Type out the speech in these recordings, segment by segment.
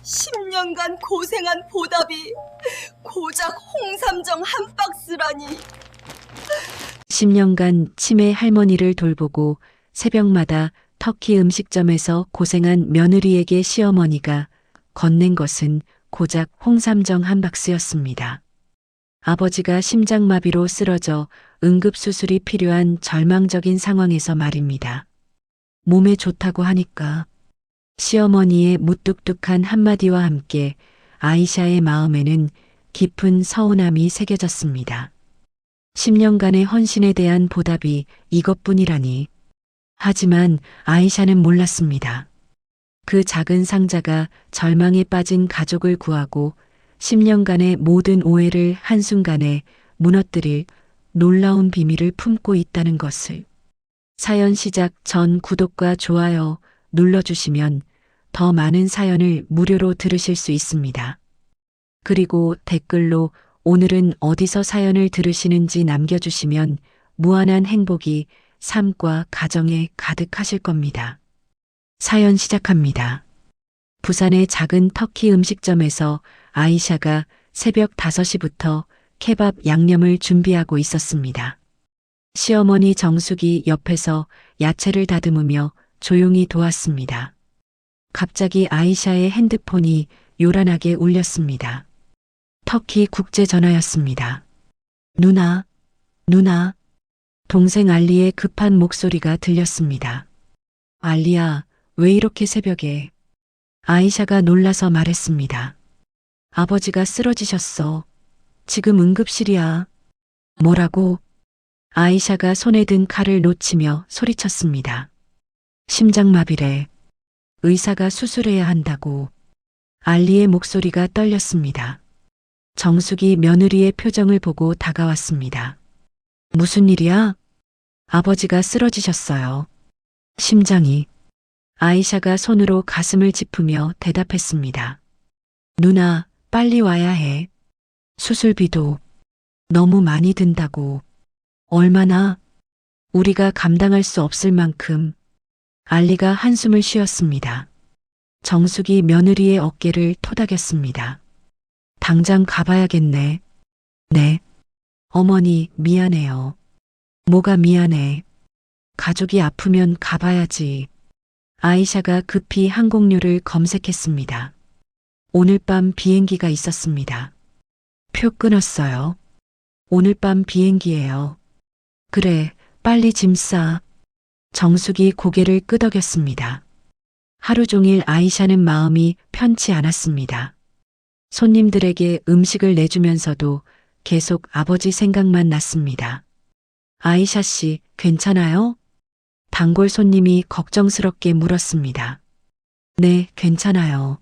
10년간 고생한 보답이 고작 홍삼정 한 박스라니. 10년간 치매 할머니를 돌보고 새벽마다 터키 음식점에서 고생한 며느리에게 시어머니가 건넨 것은 고작 홍삼정 한 박스였습니다. 아버지가 심장마비로 쓰러져 응급수술이 필요한 절망적인 상황에서 말입니다. 몸에 좋다고 하니까. 시어머니의 무뚝뚝한 한마디와 함께 아이샤의 마음에는 깊은 서운함이 새겨졌습니다. 10년간의 헌신에 대한 보답이 이것뿐이라니. 하지만 아이샤는 몰랐습니다. 그 작은 상자가 절망에 빠진 가족을 구하고 10년간의 모든 오해를 한순간에 무너뜨릴 놀라운 비밀을 품고 있다는 것을. 사연 시작 전 구독과 좋아요 눌러주시면 더 많은 사연을 무료로 들으실 수 있습니다. 그리고 댓글로 오늘은 어디서 사연을 들으시는지 남겨주시면 무한한 행복이 삶과 가정에 가득하실 겁니다. 사연 시작합니다. 부산의 작은 터키 음식점에서 아이샤가 새벽 5시부터 케밥 양념을 준비하고 있었습니다. 시어머니 정숙이 옆에서 야채를 다듬으며 조용히 도왔습니다. 갑자기 아이샤의 핸드폰이 요란하게 울렸습니다. 터키 국제전화였습니다. 누나, 누나. 동생 알리의 급한 목소리가 들렸습니다. 알리야, 왜 이렇게 새벽에? 아이샤가 놀라서 말했습니다. 아버지가 쓰러지셨어. 지금 응급실이야. 뭐라고? 아이샤가 손에 든 칼을 놓치며 소리쳤습니다. 심장마비래. 의사가 수술해야 한다고. 알리의 목소리가 떨렸습니다. 정숙이 며느리의 표정을 보고 다가왔습니다. 무슨 일이야? 아버지가 쓰러지셨어요. 심장이. 아이샤가 손으로 가슴을 짚으며 대답했습니다. 누나, 빨리 와야 해. 수술비도 너무 많이 든다고. 얼마나? 우리가 감당할 수 없을 만큼. 알리가 한숨을 쉬었습니다. 정숙이 며느리의 어깨를 토닥였습니다. 당장 가봐야겠네. 네. 어머니, 미안해요. 뭐가 미안해. 가족이 아프면 가봐야지. 아이샤가 급히 항공료를 검색했습니다. 오늘 밤 비행기가 있었습니다. 표 끊었어요. 오늘 밤 비행기예요. 그래, 빨리 짐 싸. 정숙이 고개를 끄덕였습니다. 하루 종일 아이샤는 마음이 편치 않았습니다. 손님들에게 음식을 내주면서도 계속 아버지 생각만 났습니다. 아이샤 씨, 괜찮아요? 단골 손님이 걱정스럽게 물었습니다. 네, 괜찮아요.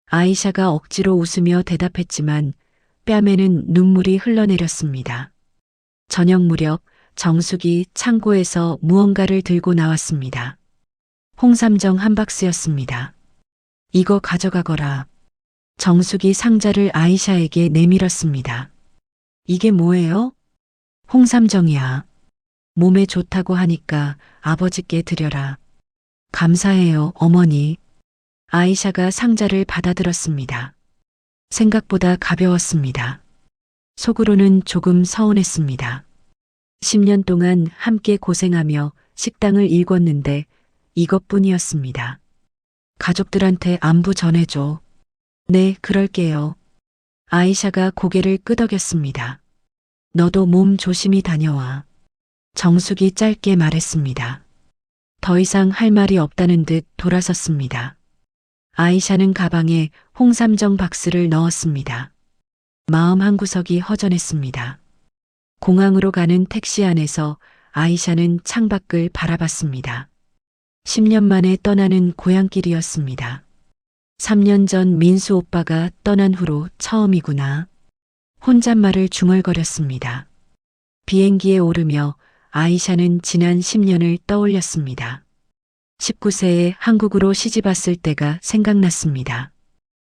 아이샤가 억지로 웃으며 대답했지만 뺨에는 눈물이 흘러내렸습니다. 저녁 무렵 정숙이 창고에서 무언가를 들고 나왔습니다. 홍삼정 한 박스였습니다. 이거 가져가거라. 정숙이 상자를 아이샤에게 내밀었습니다. 이게 뭐예요? 홍삼정이야. 몸에 좋다고 하니까 아버지께 드려라. 감사해요, 어머니. 아이샤가 상자를 받아들었습니다. 생각보다 가벼웠습니다. 속으로는 조금 서운했습니다. 10년 동안 함께 고생하며 식당을 일궜는데 이것뿐이었습니다. 가족들한테 안부 전해줘. 네, 그럴게요. 아이샤가 고개를 끄덕였습니다. 너도 몸 조심히 다녀와. 정숙이 짧게 말했습니다. 더 이상 할 말이 없다는 듯 돌아섰습니다. 아이샤는 가방에 홍삼정 박스를 넣었습니다. 마음 한구석이 허전했습니다. 공항으로 가는 택시 안에서 아이샤는 창밖을 바라봤습니다. 10년 만에 떠나는 고향길이었습니다. 3년 전 민수 오빠가 떠난 후로 처음이구나. 혼잣말을 중얼거렸습니다. 비행기에 오르며 아이샤는 지난 10년을 떠올렸습니다. 19세에 한국으로 시집왔을 때가 생각났습니다.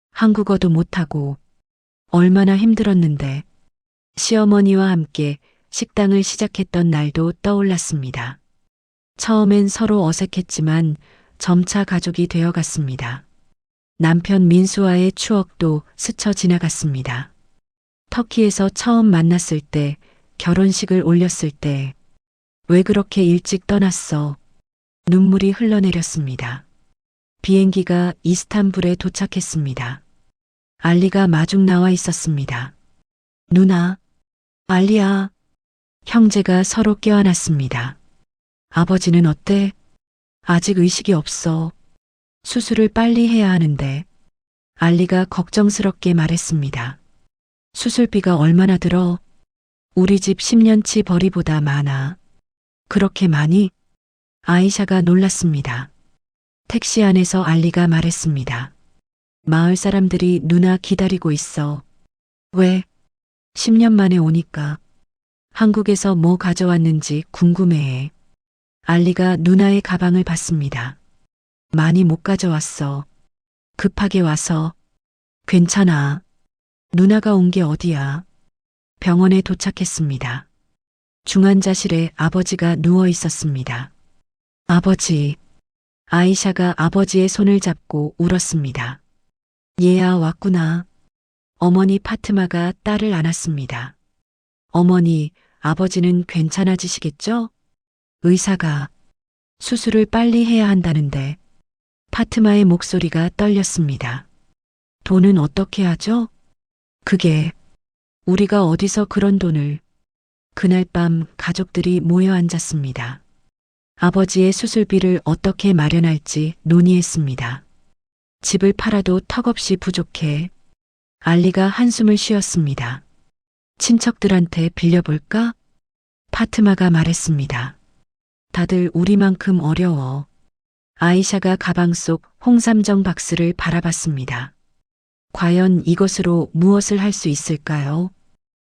한국어도 못하고 얼마나 힘들었는데. 시어머니와 함께 식당을 시작했던 날도 떠올랐습니다. 처음엔 서로 어색했지만 점차 가족이 되어갔습니다. 남편 민수와의 추억도 스쳐 지나갔습니다. 터키에서 처음 만났을 때, 결혼식을 올렸을 때, 왜 그렇게 일찍 떠났어? 눈물이 흘러내렸습니다. 비행기가 이스탄불에 도착했습니다. 알리가 마중 나와 있었습니다. 누나, 알리야. 형제가 서로 껴안았습니다. 아버지는 어때? 아직 의식이 없어. 수술을 빨리 해야 하는데. 알리가 걱정스럽게 말했습니다. 수술비가 얼마나 들어? 우리 집 10년치 벌이보다 많아. 그렇게 많이? 아이샤가 놀랐습니다. 택시 안에서 알리가 말했습니다. 마을 사람들이 누나 기다리고 있어. 왜? 10년 만에 오니까. 한국에서 뭐 가져왔는지 궁금해해. 알리가 누나의 가방을 봤습니다. 많이 못 가져왔어. 급하게 와서. 괜찮아. 누나가 온 게 어디야? 병원에 도착했습니다. 중환자실에 아버지가 누워 있었습니다. 아버지. 아이샤가 아버지의 손을 잡고 울었습니다. 얘야 왔구나. 어머니 파트마가 딸을 안았습니다. 어머니, 아버지는 괜찮아지시겠죠? 의사가 수술을 빨리 해야 한다는데. 파트마의 목소리가 떨렸습니다. 돈은 어떻게 하죠? 그게 우리가 어디서 그런 돈을. 그날 밤 가족들이 모여 앉았습니다. 아버지의 수술비를 어떻게 마련할지 논의했습니다. 집을 팔아도 턱없이 부족해. 알리가 한숨을 쉬었습니다. 친척들한테 빌려볼까? 파트마가 말했습니다. 다들 우리만큼 어려워. 아이샤가 가방 속 홍삼정 박스를 바라봤습니다. 과연 이것으로 무엇을 할 수 있을까요?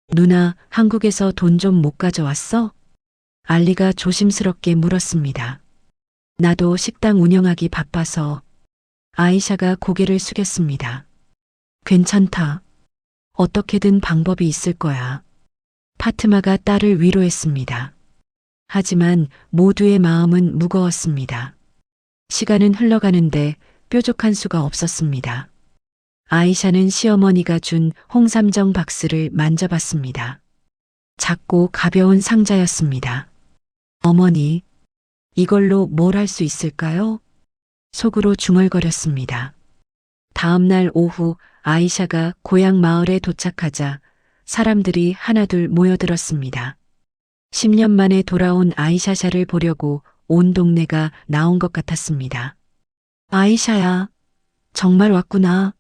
누나, 한국에서 돈 좀 못 가져왔어? 알리가 조심스럽게 물었습니다. 나도 식당 운영하기 바빠서. 아이샤가 고개를 숙였습니다. 괜찮다. 어떻게든 방법이 있을 거야. 파트마가 딸을 위로했습니다. 하지만 모두의 마음은 무거웠습니다. 시간은 흘러가는데 뾰족한 수가 없었습니다. 아이샤는 시어머니가 준 홍삼정 박스를 만져봤습니다. 작고 가벼운 상자였습니다. 어머니, 이걸로 뭘 할 수 있을까요? 속으로 중얼거렸습니다. 다음 날 오후 아이샤가 고향 마을에 도착하자 사람들이 하나둘 모여들었습니다. 10년 만에 돌아온 아이샤샤를 보려고 온 동네가 나온 것 같았습니다. 아이샤야, 정말 왔구나.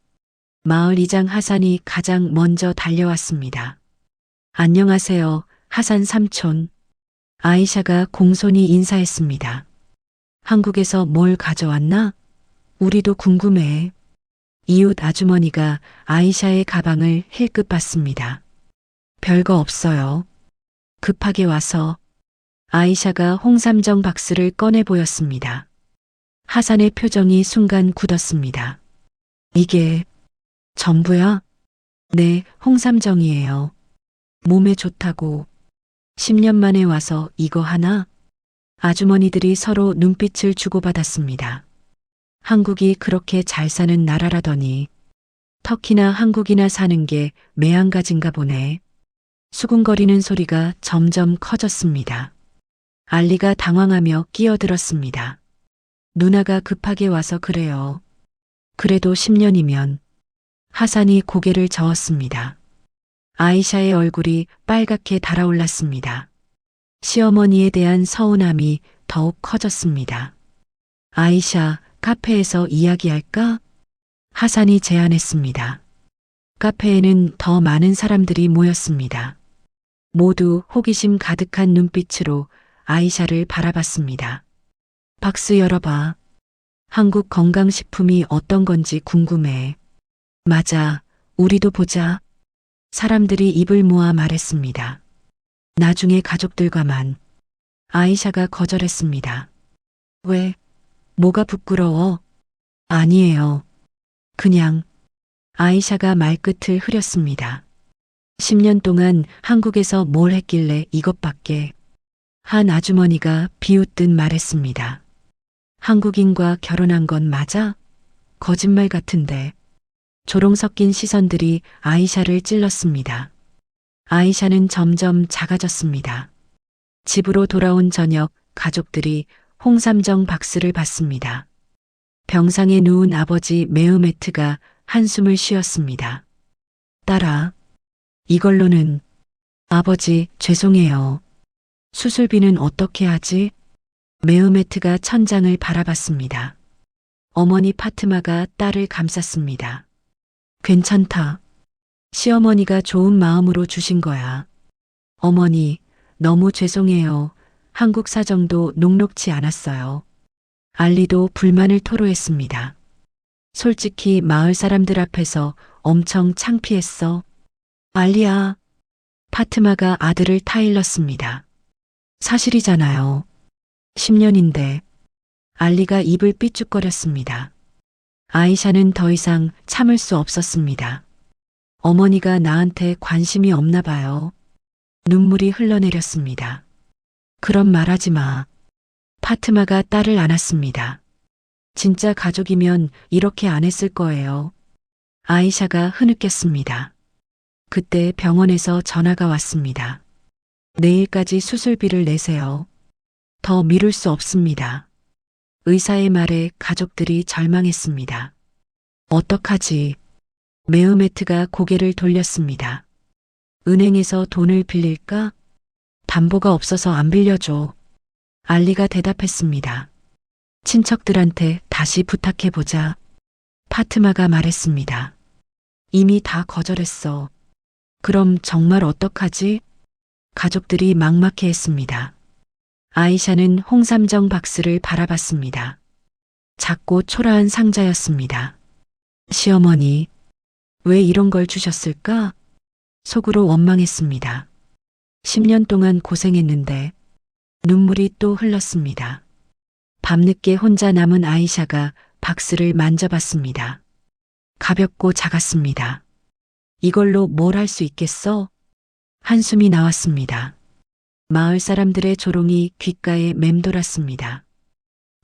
마을 이장 하산이 가장 먼저 달려왔습니다. 안녕하세요, 하산 삼촌. 아이샤가 공손히 인사했습니다. 한국에서 뭘 가져왔나? 우리도 궁금해. 이웃 아주머니가 아이샤의 가방을 힐끗 봤습니다. 별거 없어요. 급하게 와서. 아이샤가 홍삼정 박스를 꺼내 보였습니다. 하산의 표정이 순간 굳었습니다. 이게 전부야? 네, 홍삼정이에요. 몸에 좋다고. 10년 만에 와서 이거 하나? 아주머니들이 서로 눈빛을 주고받았습니다. 한국이 그렇게 잘 사는 나라라더니 터키나 한국이나 사는 게 매한가진가 보네. 수군거리는 소리가 점점 커졌습니다. 알리가 당황하며 끼어들었습니다. 누나가 급하게 와서 그래요. 그래도 10년이면. 하산이 고개를 저었습니다. 아이샤의 얼굴이 빨갛게 달아올랐습니다. 시어머니에 대한 서운함이 더욱 커졌습니다. 아이샤, 카페에서 이야기할까? 하산이 제안했습니다. 카페에는 더 많은 사람들이 모였습니다. 모두 호기심 가득한 눈빛으로 아이샤를 바라봤습니다. 박스 열어봐. 한국 건강식품이 어떤 건지 궁금해. 맞아, 우리도 보자. 사람들이 입을 모아 말했습니다. 나중에 가족들과만. 아이샤가 거절했습니다. 왜? 뭐가 부끄러워? 아니에요. 그냥. 아이샤가 말끝을 흐렸습니다. 10년 동안 한국에서 뭘 했길래 이것밖에. 한 아주머니가 비웃듯 말했습니다. 한국인과 결혼한 건 맞아? 거짓말 같은데. 조롱 섞인 시선들이 아이샤를 찔렀습니다. 아이샤는 점점 작아졌습니다. 집으로 돌아온 저녁 가족들이 홍삼정 박스를 받습니다. 병상에 누운 아버지 메흐메트가 한숨을 쉬었습니다. 딸아, 이걸로는. 아버지, 죄송해요. 수술비는 어떻게 하지? 메흐메트가 천장을 바라봤습니다. 어머니 파트마가 딸을 감쌌습니다. 괜찮다. 시어머니가 좋은 마음으로 주신 거야. 어머니, 너무 죄송해요. 한국 사정도 녹록치 않았어요. 알리도 불만을 토로했습니다. 솔직히 마을 사람들 앞에서 엄청 창피했어. 알리야. 파트마가 아들을 타일렀습니다. 사실이잖아요. 10년인데. 알리가 입을 삐죽거렸습니다. 아이샤는 더 이상 참을 수 없었습니다. 어머니가 나한테 관심이 없나 봐요. 눈물이 흘러내렸습니다. 그런 말하지 마. 파트마가 딸을 안았습니다. 진짜 가족이면 이렇게 안 했을 거예요. 아이샤가 흐느꼈습니다. 그때 병원에서 전화가 왔습니다. 내일까지 수술비를 내세요. 더 미룰 수 없습니다. 의사의 말에 가족들이 절망했습니다. 어떡하지? 메흐메트가 고개를 돌렸습니다. 은행에서 돈을 빌릴까? 담보가 없어서 안 빌려줘. 알리가 대답했습니다. 친척들한테 다시 부탁해보자. 파트마가 말했습니다. 이미 다 거절했어. 그럼 정말 어떡하지? 가족들이 막막해했습니다. 아이샤는 홍삼정 박스를 바라봤습니다. 작고 초라한 상자였습니다. 시어머니, 왜 이런 걸 주셨을까? 속으로 원망했습니다. 10년 동안 고생했는데 눈물이 또 흘렀습니다. 밤늦게 혼자 남은 아이샤가 박스를 만져봤습니다. 가볍고 작았습니다. 이걸로 뭘 할 수 있겠어? 한숨이 나왔습니다. 마을 사람들의 조롱이 귓가에 맴돌았습니다.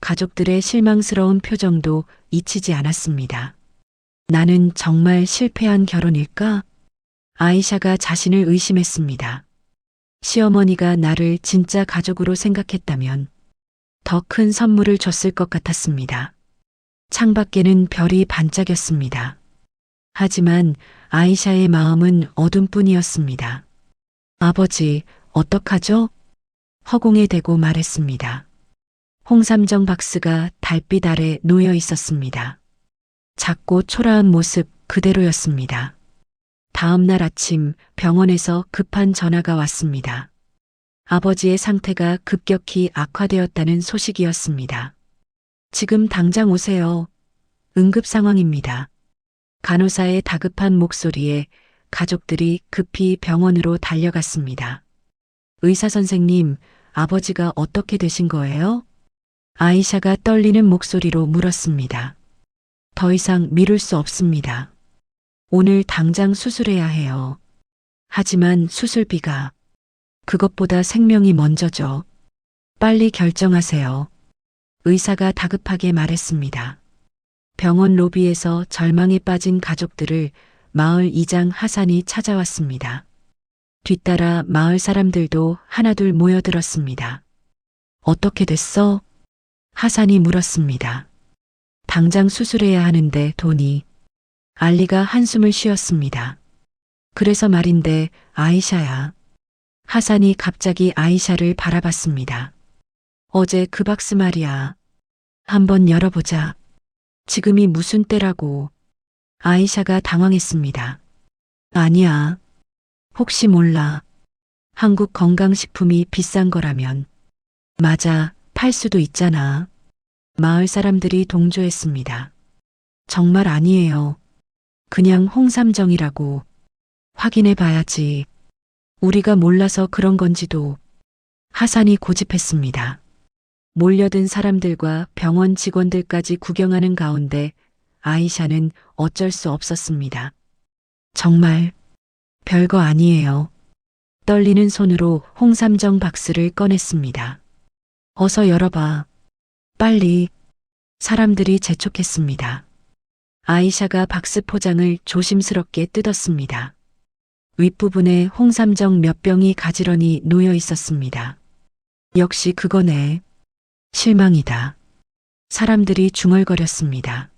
가족들의 실망스러운 표정도 잊히지 않았습니다. 나는 정말 실패한 결혼일까? 아이샤가 자신을 의심했습니다. 시어머니가 나를 진짜 가족으로 생각했다면 더 큰 선물을 줬을 것 같았습니다. 창밖에는 별이 반짝였습니다. 하지만 아이샤의 마음은 어둠뿐이었습니다. 아버지, 어떡하죠? 허공에 대고 말했습니다. 홍삼정 박스가 달빛 아래 놓여 있었습니다. 작고 초라한 모습 그대로였습니다. 다음 날 아침 병원에서 급한 전화가 왔습니다. 아버지의 상태가 급격히 악화되었다는 소식이었습니다. 지금 당장 오세요. 응급 상황입니다. 간호사의 다급한 목소리에 가족들이 급히 병원으로 달려갔습니다. 의사 선생님, 아버지가 어떻게 되신 거예요? 아이샤가 떨리는 목소리로 물었습니다. 더 이상 미룰 수 없습니다. 오늘 당장 수술해야 해요. 하지만 수술비가 그것보다 생명이 먼저죠. 빨리 결정하세요. 의사가 다급하게 말했습니다. 병원 로비에서 절망에 빠진 가족들을 마을 이장 하산이 찾아왔습니다. 뒤따라 마을 사람들도 하나둘 모여들었습니다. 어떻게 됐어? 하산이 물었습니다. 당장 수술해야 하는데 돈이. 알리가 한숨을 쉬었습니다. 그래서 말인데 아이샤야. 하산이 갑자기 아이샤를 바라봤습니다. 어제 그 박스 말이야. 한번 열어보자. 지금이 무슨 때라고. 아이샤가 당황했습니다. 아니야. 혹시 몰라. 한국 건강식품이 비싼 거라면. 맞아, 팔 수도 있잖아. 마을 사람들이 동조했습니다. 정말 아니에요. 그냥 홍삼정이라고. 확인해 봐야지. 우리가 몰라서 그런 건지도. 하산이 고집했습니다. 몰려든 사람들과 병원 직원들까지 구경하는 가운데 아이샤는 어쩔 수 없었습니다. 정말 별거 아니에요. 떨리는 손으로 홍삼정 박스를 꺼냈습니다. 어서 열어봐. 빨리. 사람들이 재촉했습니다. 아이샤가 박스 포장을 조심스럽게 뜯었습니다. 윗부분에 홍삼정 몇 병이 가지런히 놓여 있었습니다. 역시 그거네. 실망이다. 사람들이 중얼거렸습니다.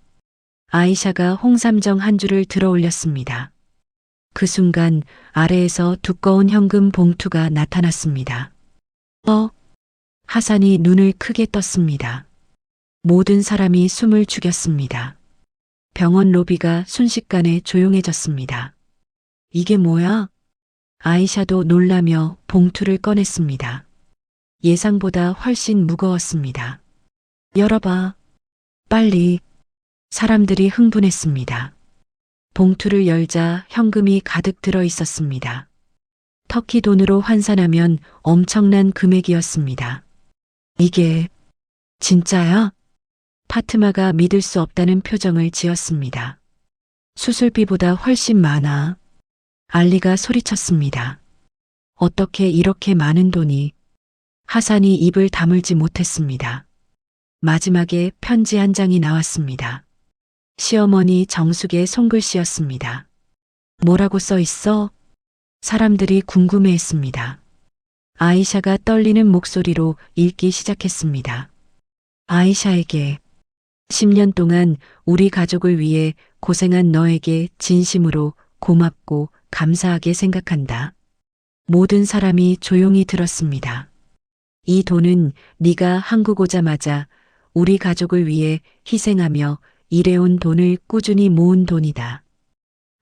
아이샤가 홍삼정 한 줄을 들어 올렸습니다. 그 순간 아래에서 두꺼운 현금 봉투가 나타났습니다. 하산이 눈을 크게 떴습니다. 모든 사람이 숨을 죽였습니다. 병원 로비가 순식간에 조용해졌습니다. 이게 뭐야? 아이샤도 놀라며 봉투를 꺼냈습니다. 예상보다 훨씬 무거웠습니다. 열어봐. 빨리. 사람들이 흥분했습니다. 봉투를 열자 현금이 가득 들어 있었습니다. 터키 돈으로 환산하면 엄청난 금액이었습니다. 이게 진짜야? 파트마가 믿을 수 없다는 표정을 지었습니다. 수술비보다 훨씬 많아. 알리가 소리쳤습니다. 어떻게 이렇게 많은 돈이? 하산이 입을 다물지 못했습니다. 마지막에 편지 한 장이 나왔습니다. 시어머니 정숙의 손글씨였습니다. 뭐라고 써 있어? 사람들이 궁금해했습니다. 아이샤가 떨리는 목소리로 읽기 시작했습니다. 아이샤에게 10년 동안 우리 가족을 위해 고생한 너에게 진심으로 고맙고 감사하게 생각한다. 모든 사람이 조용히 들었습니다. 이 돈은 네가 한국 오자마자 우리 가족을 위해 희생하며 일해온 돈을 꾸준히 모은 돈이다.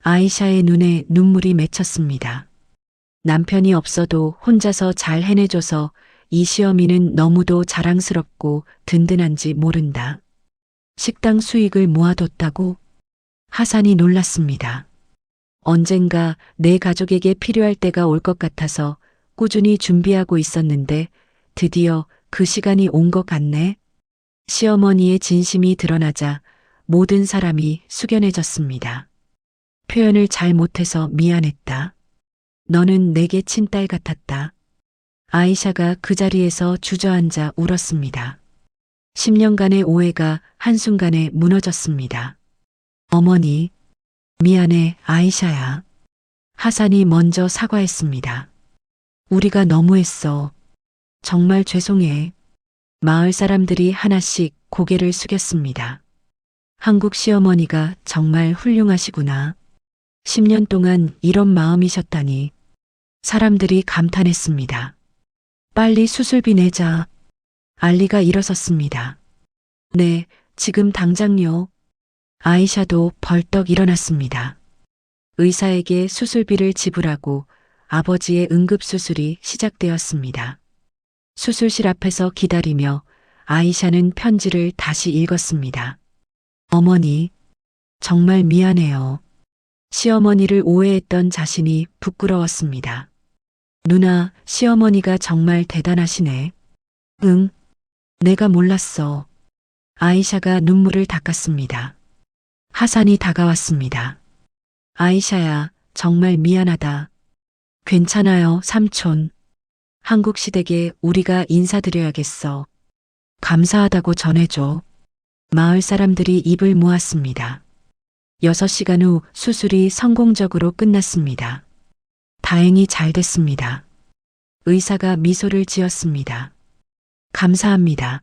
아이샤의 눈에 눈물이 맺혔습니다. 남편이 없어도 혼자서 잘 해내줘서 이 시어미는 너무도 자랑스럽고 든든한지 모른다. 식당 수익을 모아뒀다고? 하산이 놀랐습니다. 언젠가 내 가족에게 필요할 때가 올 것 같아서 꾸준히 준비하고 있었는데 드디어 그 시간이 온 것 같네. 시어머니의 진심이 드러나자 모든 사람이 숙연해졌습니다. 표현을 잘 못해서 미안했다. 너는 내게 친딸 같았다. 아이샤가 그 자리에서 주저앉아 울었습니다. 10년간의 오해가 한순간에 무너졌습니다. 어머니, 미안해, 아이샤야. 하산이 먼저 사과했습니다. 우리가 너무했어. 정말 죄송해. 마을 사람들이 하나씩 고개를 숙였습니다. 한국 시어머니가 정말 훌륭하시구나. 10년 동안 이런 마음이셨다니. 사람들이 감탄했습니다. 빨리 수술비 내자. 알리가 일어섰습니다. 네, 지금 당장요. 아이샤도 벌떡 일어났습니다. 의사에게 수술비를 지불하고 아버지의 응급수술이 시작되었습니다. 수술실 앞에서 기다리며 아이샤는 편지를 다시 읽었습니다. 어머니, 정말 미안해요. 시어머니를 오해했던 자신이 부끄러웠습니다. 누나, 시어머니가 정말 대단하시네. 응, 내가 몰랐어. 아이샤가 눈물을 닦았습니다. 하산이 다가왔습니다. 아이샤야, 정말 미안하다. 괜찮아요, 삼촌. 한국 시댁에 우리가 인사드려야겠어. 감사하다고 전해줘. 마을 사람들이 입을 모았습니다. 6시간 후 수술이 성공적으로 끝났습니다. 다행히 잘 됐습니다. 의사가 미소를 지었습니다. 감사합니다.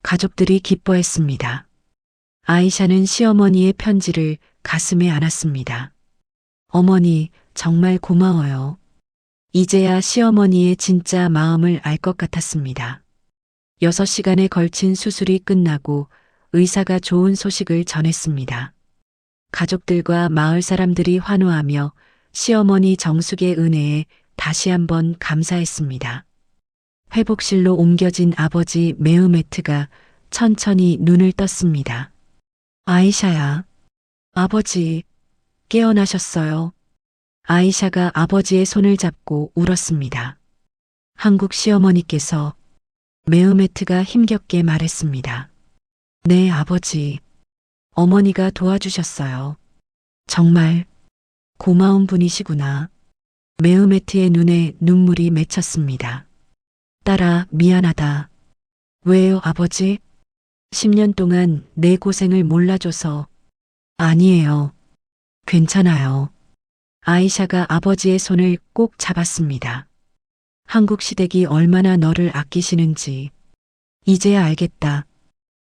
가족들이 기뻐했습니다. 아이샤는 시어머니의 편지를 가슴에 안았습니다. 어머니, 정말 고마워요. 이제야 시어머니의 진짜 마음을 알 것 같았습니다. 6시간에 걸친 수술이 끝나고 의사가 좋은 소식을 전했습니다. 가족들과 마을 사람들이 환호하며 시어머니 정숙의 은혜에 다시 한번 감사했습니다. 회복실로 옮겨진 아버지 메흐메트가 천천히 눈을 떴습니다. 아이샤야, 아버지, 깨어나셨어요. 아이샤가 아버지의 손을 잡고 울었습니다. 한국 시어머니께서 메흐메트가 힘겹게 말했습니다. 네, 아버지. 어머니가 도와주셨어요. 정말 고마운 분이시구나. 메흐메트의 눈에 눈물이 맺혔습니다. 딸아, 미안하다. 왜요, 아버지? 10년 동안 내 고생을 몰라줘서 아니에요. 괜찮아요. 아이샤가 아버지의 손을 꼭 잡았습니다. 한국 시댁이 얼마나 너를 아끼시는지 이제야 알겠다.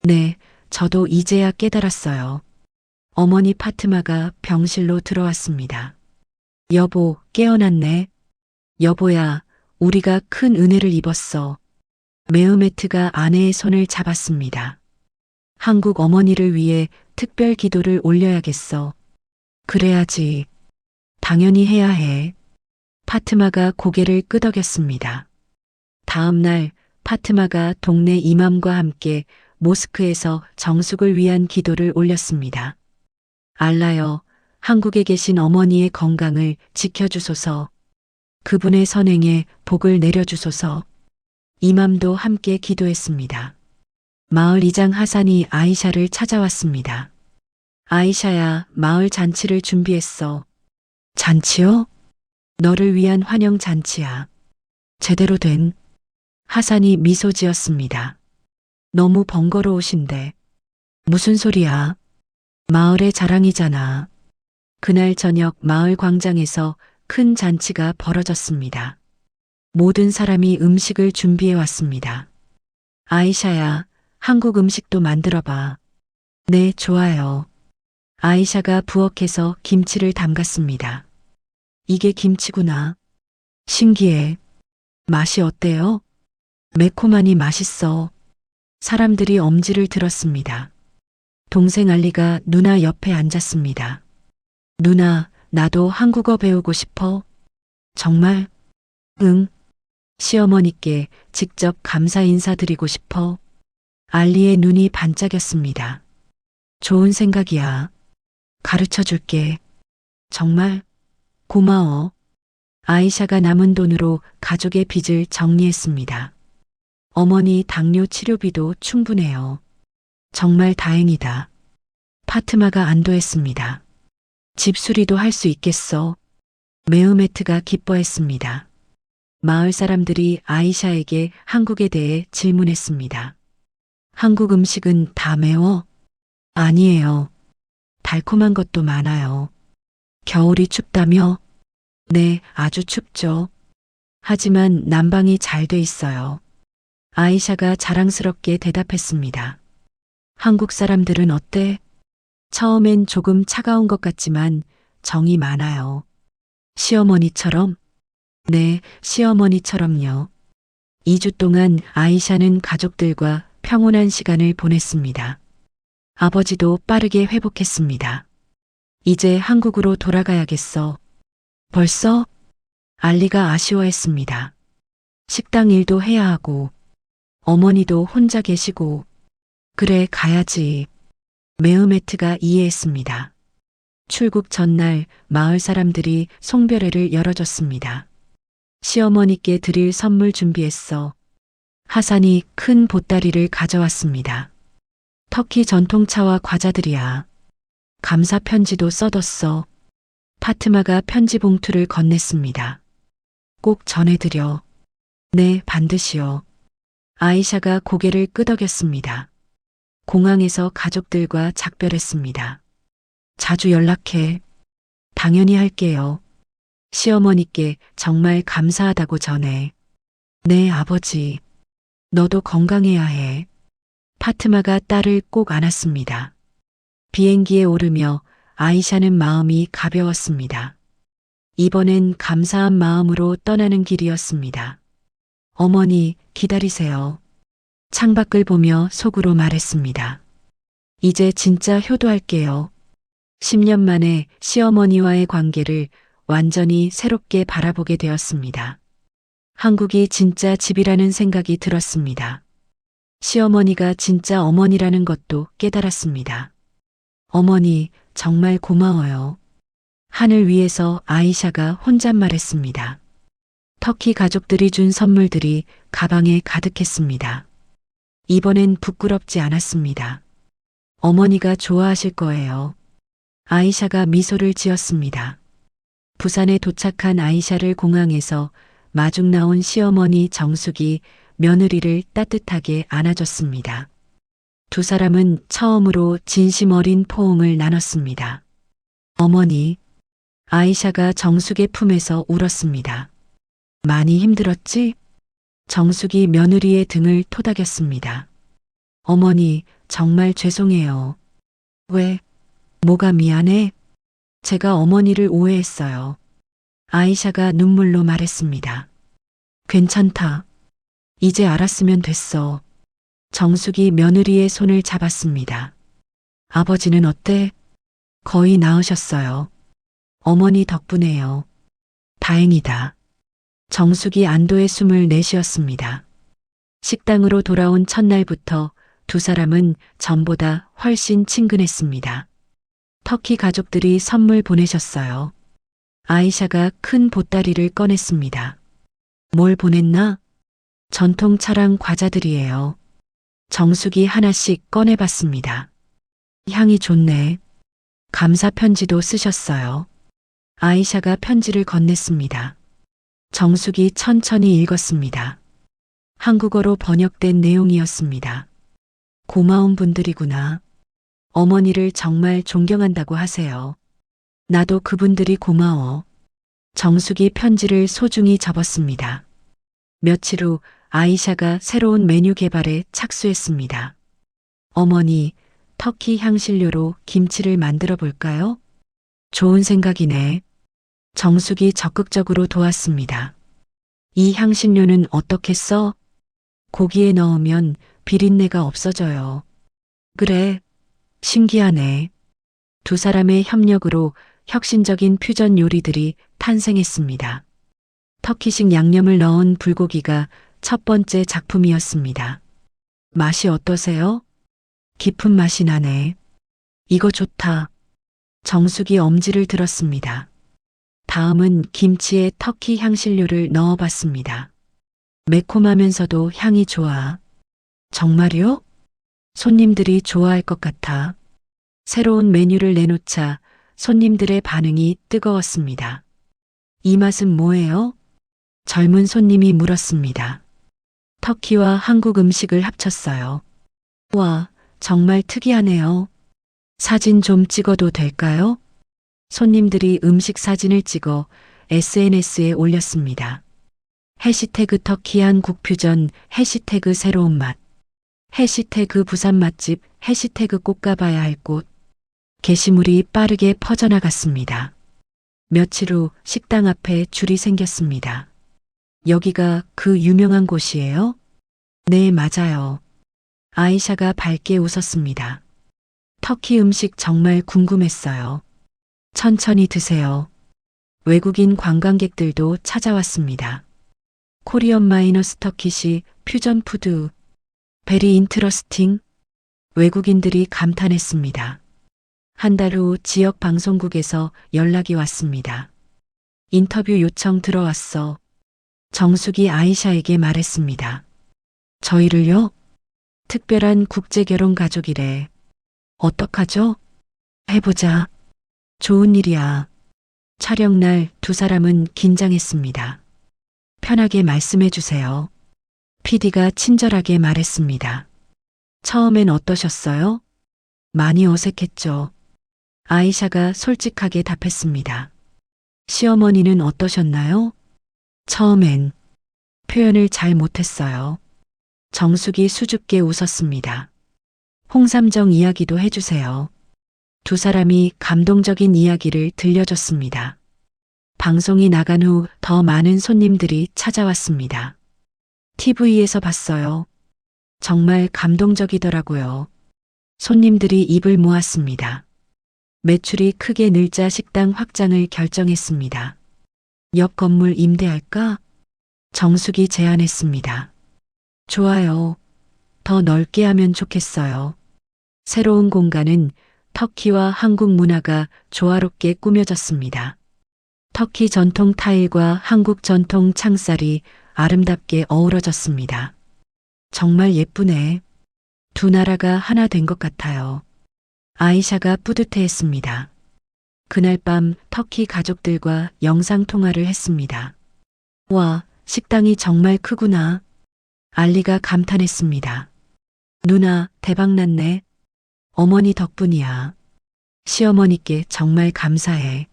네, 저도 이제야 깨달았어요. 어머니 파트마가 병실로 들어왔습니다. 여보, 깨어났네. 여보야, 우리가 큰 은혜를 입었어. 메흐메트가 아내의 손을 잡았습니다. 한국 어머니를 위해 특별 기도를 올려야겠어. 그래야지. 당연히 해야 해. 파트마가 고개를 끄덕였습니다. 다음 날 파트마가 동네 이맘과 함께 모스크에서 정숙을 위한 기도를 올렸습니다. 알라여, 한국에 계신 어머니의 건강을 지켜주소서. 그분의 선행에 복을 내려주소서. 이맘도 함께 기도했습니다. 마을 이장 하산이 아이샤를 찾아왔습니다. 아이샤야, 마을 잔치를 준비했어. 잔치요? 너를 위한 환영 잔치야. 제대로 된. 하산이 미소 지었습니다. 너무 번거로우신데. 무슨 소리야? 마을의 자랑이잖아. 그날 저녁 마을 광장에서 큰 잔치가 벌어졌습니다. 모든 사람이 음식을 준비해 왔습니다. 아이샤야, 한국 음식도 만들어봐. 네, 좋아요. 아이샤가 부엌에서 김치를 담갔습니다. 이게 김치구나. 신기해. 맛이 어때요? 매콤하니 맛있어. 사람들이 엄지를 들었습니다. 동생 알리가 누나 옆에 앉았습니다. 누나, 나도 한국어 배우고 싶어. 정말? 응. 시어머니께 직접 감사 인사드리고 싶어. 알리의 눈이 반짝였습니다. 좋은 생각이야. 가르쳐 줄게. 정말? 고마워. 아이샤가 남은 돈으로 가족의 빚을 정리했습니다. 어머니 당뇨 치료비도 충분해요. 정말 다행이다. 파트마가 안도했습니다. 집 수리도 할 수 있겠어. 메흐메트가 기뻐했습니다. 마을 사람들이 아이샤에게 한국에 대해 질문했습니다. 한국 음식은 다 매워? 아니에요. 달콤한 것도 많아요. 겨울이 춥다며? 네, 아주 춥죠. 하지만 난방이 잘 돼 있어요. 아이샤가 자랑스럽게 대답했습니다. 한국 사람들은 어때? 처음엔 조금 차가운 것 같지만 정이 많아요. 시어머니처럼? 네, 시어머니처럼요. 2주 동안 아이샤는 가족들과 평온한 시간을 보냈습니다. 아버지도 빠르게 회복했습니다. 이제 한국으로 돌아가야겠어. 벌써? 알리가 아쉬워했습니다. 식당 일도 해야 하고, 어머니도 혼자 계시고, 그래, 가야지. 메흐메트가 이해했습니다. 출국 전날 마을 사람들이 송별회를 열어줬습니다. 시어머니께 드릴 선물 준비했어. 하산이 큰 보따리를 가져왔습니다. 터키 전통차와 과자들이야. 감사 편지도 써뒀어. 파트마가 편지 봉투를 건넸습니다. 꼭 전해드려. 네, 반드시요. 아이샤가 고개를 끄덕였습니다. 공항에서 가족들과 작별했습니다. 자주 연락해. 당연히 할게요. 시어머니께 정말 감사하다고 전해. 네, 아버지. 너도 건강해야 해. 파트마가 딸을 꼭 안았습니다. 비행기에 오르며 아이샤는 마음이 가벼웠습니다. 이번엔 감사한 마음으로 떠나는 길이었습니다. 어머니, 기다리세요. 창밖을 보며 속으로 말했습니다. 이제 진짜 효도할게요. 10년 만에 시어머니와의 관계를 완전히 새롭게 바라보게 되었습니다. 한국이 진짜 집이라는 생각이 들었습니다. 시어머니가 진짜 어머니라는 것도 깨달았습니다. 어머니, 정말 고마워요. 하늘 위에서 아이샤가 혼잣말했습니다. 터키 가족들이 준 선물들이 가방에 가득했습니다. 이번엔 부끄럽지 않았습니다. 어머니가 좋아하실 거예요. 아이샤가 미소를 지었습니다. 부산에 도착한 아이샤를 공항에서 마중 나온 시어머니 정숙이 며느리를 따뜻하게 안아줬습니다. 두 사람은 처음으로 진심 어린 포옹을 나눴습니다. 어머니, 아이샤가 정숙의 품에서 울었습니다. 많이 힘들었지? 정숙이 며느리의 등을 토닥였습니다. 어머니, 정말 죄송해요. 왜? 뭐가 미안해? 제가 어머니를 오해했어요. 아이샤가 눈물로 말했습니다. 괜찮다. 이제 알았으면 됐어. 정숙이 며느리의 손을 잡았습니다. 아버지는 어때? 거의 나으셨어요. 어머니 덕분에요. 다행이다. 정숙이 안도의 숨을 내쉬었습니다. 식당으로 돌아온 첫날부터 두 사람은 전보다 훨씬 친근했습니다. 터키 가족들이 선물 보내셨어요. 아이샤가 큰 보따리를 꺼냈습니다. 뭘 보냈나? 전통차랑 과자들이에요. 정숙이 하나씩 꺼내봤습니다. 향이 좋네. 감사 편지도 쓰셨어요. 아이샤가 편지를 건넸습니다. 정숙이 천천히 읽었습니다. 한국어로 번역된 내용이었습니다. 고마운 분들이구나. 어머니를 정말 존경한다고 하세요. 나도 그분들이 고마워. 정숙이 편지를 소중히 접었습니다. 며칠 후 아이샤가 새로운 메뉴 개발에 착수했습니다. 어머니, 터키 향신료로 김치를 만들어 볼까요? 좋은 생각이네. 정숙이 적극적으로 도왔습니다. 이 향신료는 어떻게 써? 고기에 넣으면 비린내가 없어져요. 그래, 신기하네. 두 사람의 협력으로 혁신적인 퓨전 요리들이 탄생했습니다. 터키식 양념을 넣은 불고기가 첫 번째 작품이었습니다. 맛이 어떠세요? 깊은 맛이 나네. 이거 좋다. 정숙이 엄지를 들었습니다. 다음은 김치에 터키 향신료를 넣어봤습니다. 매콤하면서도 향이 좋아. 정말요? 손님들이 좋아할 것 같아. 새로운 메뉴를 내놓자 손님들의 반응이 뜨거웠습니다. 이 맛은 뭐예요? 젊은 손님이 물었습니다. 터키와 한국 음식을 합쳤어요. 와, 정말 특이하네요. 사진 좀 찍어도 될까요? 손님들이 음식 사진을 찍어 SNS에 올렸습니다. 해시태그 터키한 국퓨전, 해시태그 새로운 맛, 해시태그 부산 맛집, 해시태그 꼭 가봐야 할 곳. 게시물이 빠르게 퍼져나갔습니다. 며칠 후 식당 앞에 줄이 생겼습니다. 여기가 그 유명한 곳이에요? 네, 맞아요. 아이샤가 밝게 웃었습니다. 터키 음식 정말 궁금했어요. 천천히 드세요. 외국인 관광객들도 찾아왔습니다. 코리안 마이너스 터키시 퓨전 푸드. 베리 인트러스팅. 외국인들이 감탄했습니다. 한 달 후 지역 방송국에서 연락이 왔습니다. 인터뷰 요청 들어왔어. 정숙이 아이샤에게 말했습니다. 저희를요? 특별한 국제 결혼 가족이래. 어떡하죠? 해보자. 좋은 일이야. 촬영 날 두 사람은 긴장했습니다. 편하게 말씀해 주세요. PD가 친절하게 말했습니다. 처음엔 어떠셨어요? 많이 어색했죠. 아이샤가 솔직하게 답했습니다. 시어머니는 어떠셨나요? 처음엔 표현을 잘 못했어요. 정숙이 수줍게 웃었습니다. 홍삼정 이야기도 해주세요. 두 사람이 감동적인 이야기를 들려줬습니다. 방송이 나간 후 더 많은 손님들이 찾아왔습니다. TV에서 봤어요. 정말 감동적이더라고요. 손님들이 입을 모았습니다. 매출이 크게 늘자 식당 확장을 결정했습니다. 옆 건물 임대할까? 정숙이 제안했습니다. 좋아요. 더 넓게 하면 좋겠어요. 새로운 공간은 터키와 한국 문화가 조화롭게 꾸며졌습니다. 터키 전통 타일과 한국 전통 창살이 아름답게 어우러졌습니다. 정말 예쁘네. 두 나라가 하나 된 것 같아요. 아이샤가 뿌듯해했습니다. 그날 밤 터키 가족들과 영상통화를 했습니다. 와, 식당이 정말 크구나. 알리가 감탄했습니다. 누나, 대박났네. 어머니 덕분이야. 시어머니께 정말 감사해.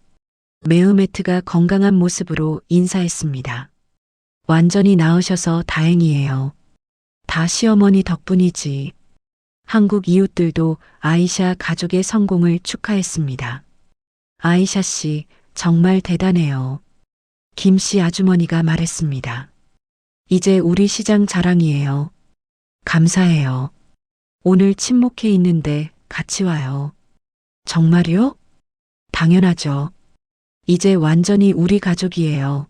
메우메트가 건강한 모습으로 인사했습니다. 완전히 나으셔서 다행이에요. 다 시어머니 덕분이지. 한국 이웃들도 아이샤 가족의 성공을 축하했습니다. 아이샤 씨, 정말 대단해요. 김 씨 아주머니가 말했습니다. 이제 우리 시장 자랑이에요. 감사해요. 오늘 친목회 있는데 같이 와요. 정말요? 당연하죠. 이제 완전히 우리 가족이에요.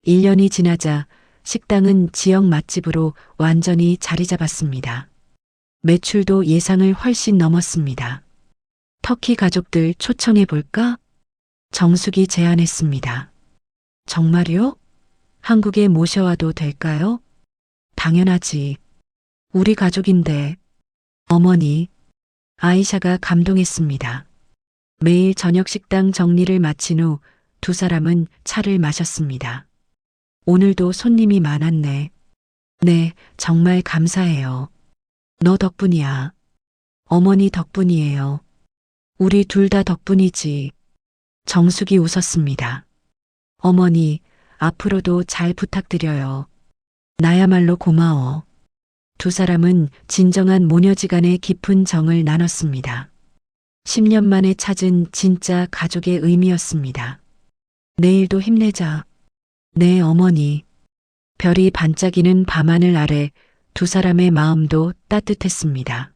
1년이 지나자 식당은 지역 맛집으로 완전히 자리 잡았습니다. 매출도 예상을 훨씬 넘었습니다. 터키 가족들 초청해 볼까? 정숙이 제안했습니다. 정말요? 한국에 모셔와도 될까요? 당연하지. 우리 가족인데. 어머니, 아이샤가 감동했습니다. 매일 저녁 식당 정리를 마친 후 두 사람은 차를 마셨습니다. 오늘도 손님이 많았네. 네, 정말 감사해요. 너 덕분이야. 어머니 덕분이에요. 우리 둘 다 덕분이지. 정숙이 웃었습니다. 어머니, 앞으로도 잘 부탁드려요. 나야말로 고마워. 두 사람은 진정한 모녀지간의 깊은 정을 나눴습니다. 10년 만에 찾은 진짜 가족의 의미였습니다. 내일도 힘내자. 네, 어머니. 별이 반짝이는 밤하늘 아래 두 사람의 마음도 따뜻했습니다.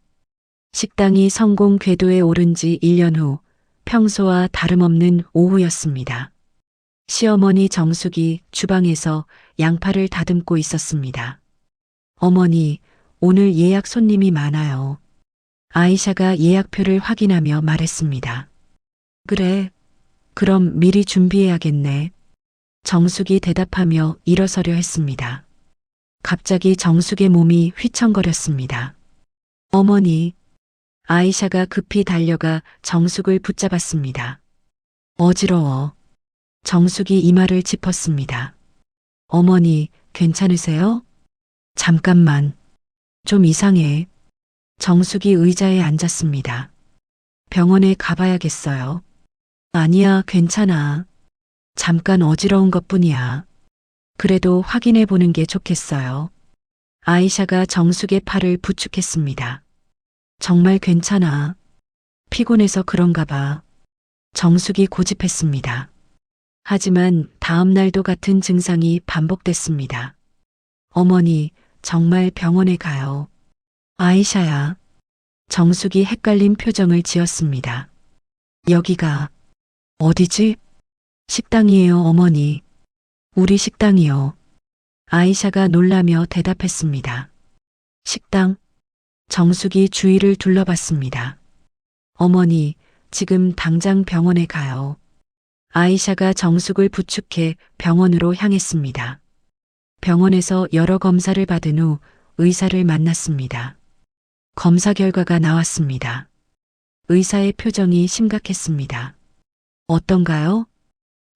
식당이 성공 궤도에 오른 지 1년 후 평소와 다름없는 오후였습니다. 시어머니 정숙이 주방에서 양파를 다듬고 있었습니다. 어머니, 오늘 예약 손님이 많아요. 아이샤가 예약표를 확인하며 말했습니다. 그래, 그럼 미리 준비해야겠네. 정숙이 대답하며 일어서려 했습니다. 갑자기 정숙의 몸이 휘청거렸습니다. 어머니, 아이샤가 급히 달려가 정숙을 붙잡았습니다. 어지러워. 정숙이 이마를 짚었습니다. 어머니, 괜찮으세요? 잠깐만. 좀 이상해. 정숙이 의자에 앉았습니다. 병원에 가봐야겠어요. 아니야, 괜찮아. 잠깐 어지러운 것뿐이야. 그래도 확인해 보는 게 좋겠어요. 아이샤가 정숙의 팔을 부축했습니다. 정말 괜찮아. 피곤해서 그런가 봐. 정숙이 고집했습니다. 하지만 다음 날도 같은 증상이 반복됐습니다. 어머니, 정말 병원에 가요. 아이샤야. 정숙이 헷갈린 표정을 지었습니다. 여기가 어디지? 식당이에요, 어머니. 우리 식당이요. 아이샤가 놀라며 대답했습니다. 식당? 정숙이 주위를 둘러봤습니다. 어머니, 지금 당장 병원에 가요. 아이샤가 정숙을 부축해 병원으로 향했습니다. 병원에서 여러 검사를 받은 후 의사를 만났습니다. 검사 결과가 나왔습니다. 의사의 표정이 심각했습니다. 어떤가요?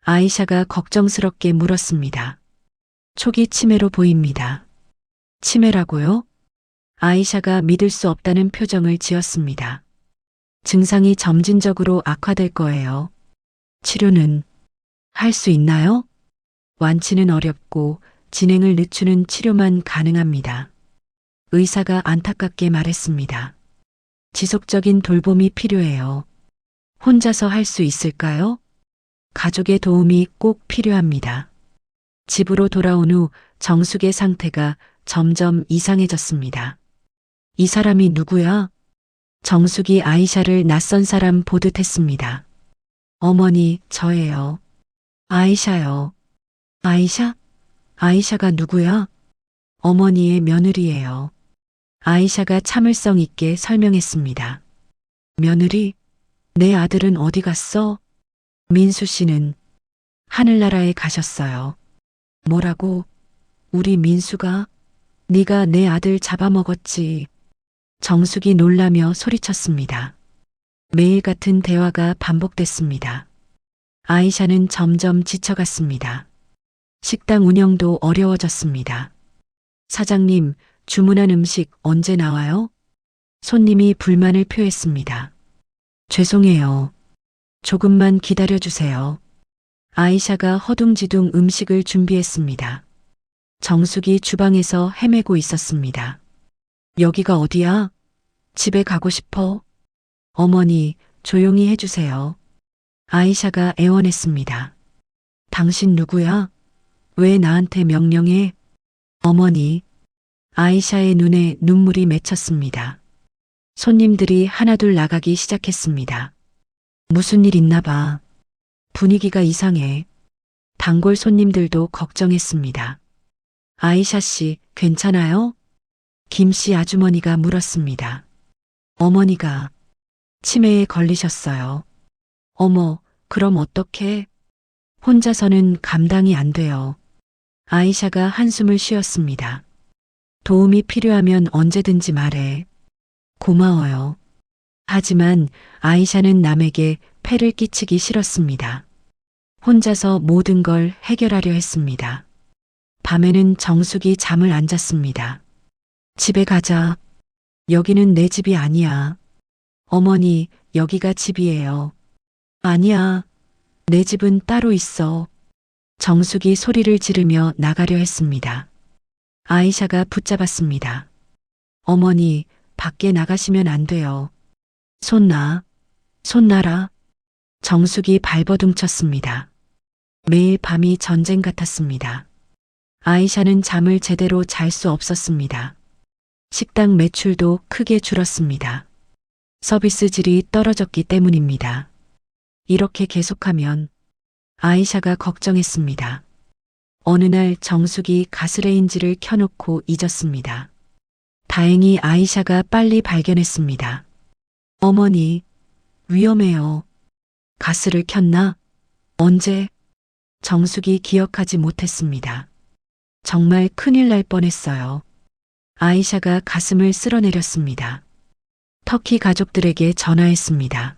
아이샤가 걱정스럽게 물었습니다. 초기 치매로 보입니다. 치매라고요? 아이샤가 믿을 수 없다는 표정을 지었습니다. 증상이 점진적으로 악화될 거예요. 치료는 할 수 있나요? 완치는 어렵고 진행을 늦추는 치료만 가능합니다. 의사가 안타깝게 말했습니다. 지속적인 돌봄이 필요해요. 혼자서 할 수 있을까요? 가족의 도움이 꼭 필요합니다. 집으로 돌아온 후 정숙의 상태가 점점 이상해졌습니다. 이 사람이 누구야? 정숙이 아이샤를 낯선 사람 보듯 했습니다. 어머니, 저예요. 아이샤요. 아이샤? 아이샤가 누구야? 어머니의 며느리예요. 아이샤가 참을성 있게 설명했습니다. 며느리? 내 아들은 어디 갔어? 민수 씨는 하늘나라에 가셨어요. 뭐라고? 우리 민수가? 네가 내 아들 잡아먹었지. 정숙이 놀라며 소리쳤습니다. 매일 같은 대화가 반복됐습니다. 아이샤는 점점 지쳐갔습니다. 식당 운영도 어려워졌습니다. 사장님, 주문한 음식 언제 나와요? 손님이 불만을 표했습니다. 죄송해요. 조금만 기다려주세요. 아이샤가 허둥지둥 음식을 준비했습니다. 정숙이 주방에서 헤매고 있었습니다. 여기가 어디야? 집에 가고 싶어. 어머니, 조용히 해주세요. 아이샤가 애원했습니다. 당신 누구야? 왜 나한테 명령해? 어머니. 아이샤의 눈에 눈물이 맺혔습니다. 손님들이 하나둘 나가기 시작했습니다. 무슨 일 있나 봐. 분위기가 이상해. 단골 손님들도 걱정했습니다. 아이샤 씨, 괜찮아요? 김 씨 아주머니가 물었습니다. 어머니가 치매에 걸리셨어요. 어머, 그럼 어떡해? 혼자서는 감당이 안 돼요. 아이샤가 한숨을 쉬었습니다. 도움이 필요하면 언제든지 말해. 고마워요. 하지만 아이샤는 남에게 폐를 끼치기 싫었습니다. 혼자서 모든 걸 해결하려 했습니다. 밤에는 정숙이 잠을 안 잤습니다. 집에 가자. 여기는 내 집이 아니야. 어머니, 여기가 집이에요. 아니야. 내 집은 따로 있어. 정숙이 소리를 지르며 나가려 했습니다. 아이샤가 붙잡았습니다. 어머니, 밖에 나가시면 안 돼요. 손 놔. 손 놔라. 정숙이 발버둥쳤습니다. 매일 밤이 전쟁 같았습니다. 아이샤는 잠을 제대로 잘 수 없었습니다. 식당 매출도 크게 줄었습니다. 서비스 질이 떨어졌기 때문입니다. 이렇게 계속하면 아이샤가 걱정했습니다. 어느 날 정숙이 가스레인지를 켜놓고 잊었습니다. 다행히 아이샤가 빨리 발견했습니다. 어머니, 위험해요. 가스를 켰나? 언제? 정숙이 기억하지 못했습니다. 정말 큰일 날 뻔했어요. 아이샤가 가슴을 쓸어내렸습니다. 터키 가족들에게 전화했습니다.